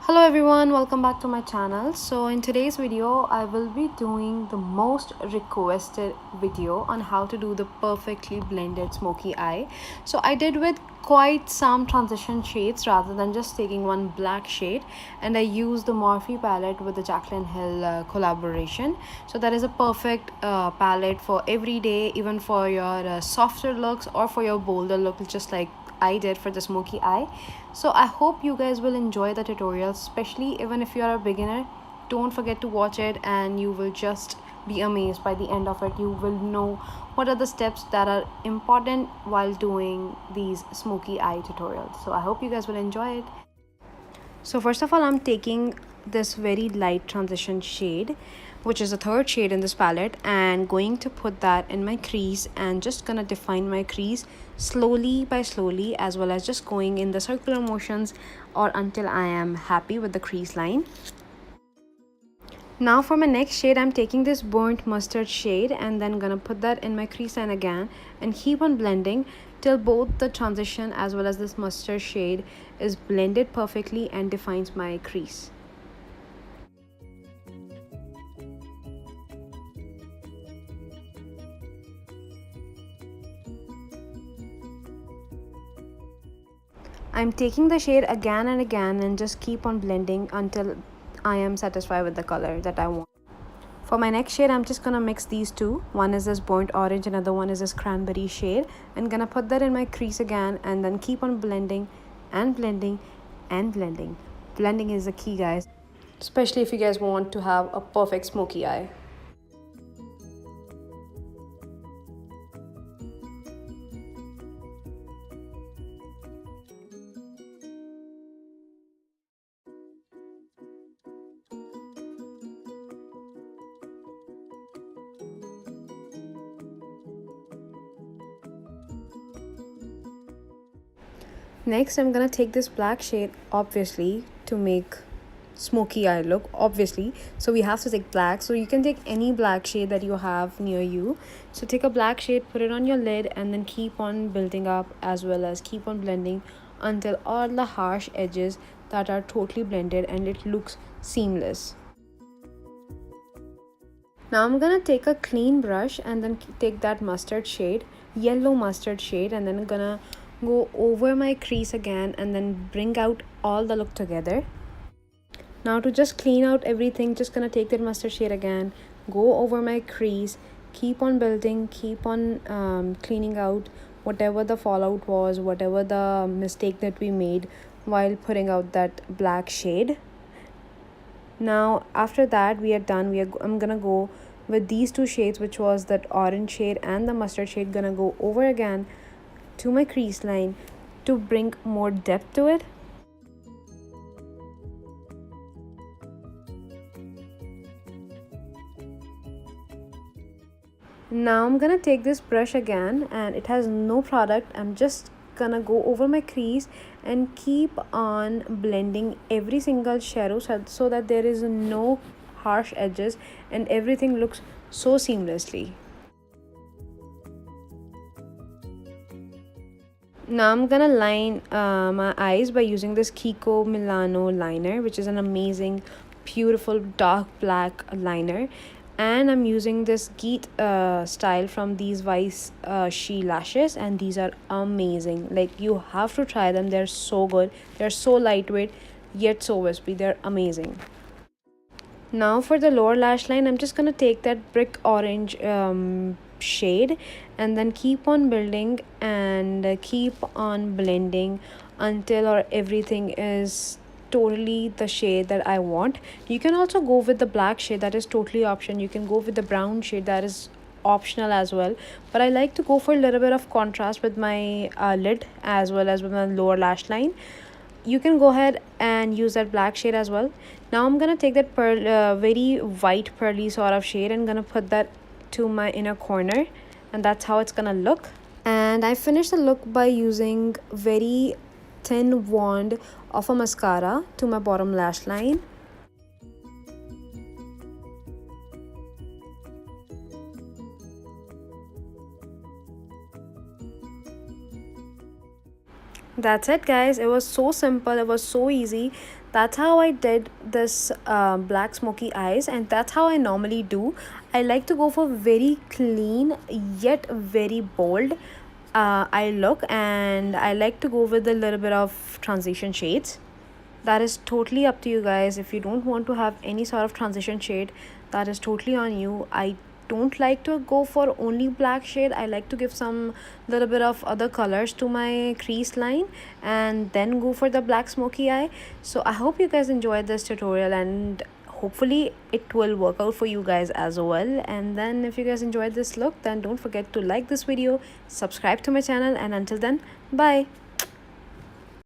Hello everyone, welcome back to my channel. So in today's video I will be doing the most requested video on how to do the perfectly blended smoky eye. So I did with quite some transition shades rather than just taking one black shade, and I used the Morphe palette with the Jaclyn Hill collaboration. So that is a perfect palette for every day, even for your softer looks or for your bolder look, just like I did for the smoky eye. So I hope you guys will enjoy the tutorial, especially even if you are a beginner. Don't forget to watch it and you will just be amazed. By the end of it, you will know what are the steps that are important while doing these smoky eye tutorials. So I hope you guys will enjoy it. So first of all, I'm taking this very light transition shade, which is the third shade in this palette, and going to put that in my crease and just gonna define my crease slowly by slowly, as well as just going in the circular motions or until I am happy with the crease line. Now for my next shade, I'm taking this burnt mustard shade and then gonna put that in my crease line again and keep on blending till both the transition as well as this mustard shade is blended perfectly and defines my crease. I'm taking the shade again and again and just keep on blending until I am satisfied with the color that I want. For my next shade, I'm just gonna mix these two. One is this burnt orange, another one is this cranberry shade. I'm gonna put that in my crease again and then keep on blending and blending and blending. Blending is the key, guys, especially if you guys want to have a perfect smoky eye. Next, I'm gonna take this black shade, obviously, to make smoky eye look, obviously. So we have to take black. So you can take any black shade that you have near you. So take a black shade, put it on your lid, and then keep on building up as well as keep on blending until all the harsh edges that are totally blended and it looks seamless. Now I'm gonna take a clean brush and then take that mustard shade, yellow mustard shade, and then I'm gonna go over my crease again and then bring out all the look together. Now to just clean out everything, just gonna take that mustard shade again, go over my crease, keep on building, keep on cleaning out whatever the fallout was, whatever the mistake that we made while putting out that black shade. Now after that we are done. I'm gonna go with these two shades, which was that orange shade and the mustard shade, gonna go over again to my crease line to bring more depth to it. Now I'm gonna take this brush again, and it has no product. I'm just gonna go over my crease and keep on blending every single shadow so that there is no harsh edges and everything looks so seamlessly. Now I'm gonna line my eyes by using this Kiko Milano liner, which is an amazing, beautiful dark black liner. And I'm using this Geet style from these Vice She lashes, and these are amazing. Like, you have to try them. They're so good. They're so lightweight yet so wispy. They're amazing. Now for the lower lash line, I'm just gonna take that brick orange shade and then keep on building and keep on blending until everything is totally the shade that I want. You can also go with the black shade, that is totally option. You can go with the brown shade, that is optional as well, but I like to go for a little bit of contrast with my lid as well as with my lower lash line. You can go ahead and use that black shade as well. Now I'm gonna take that very white pearly sort of shade and gonna put that to my inner corner, and that's how it's gonna look. And I finished the look by using very thin wand of a mascara to my bottom lash line. That's it, guys. It was so simple, it was so easy. That's how I did this black smoky eyes, and that's how I normally do. I like to go for very clean yet very bold eye look, and I like to go with a little bit of transition shades. That is totally up to you guys. If you don't want to have any sort of transition shade, that is totally on you. I don't like to go for only black shade. I like to give some little bit of other colors to my crease line and then go for the black smoky eye. So I hope you guys enjoyed this tutorial, and hopefully it will work out for you guys as well. And then if you guys enjoyed this look, then don't forget to like this video, subscribe to my channel, and until then, bye.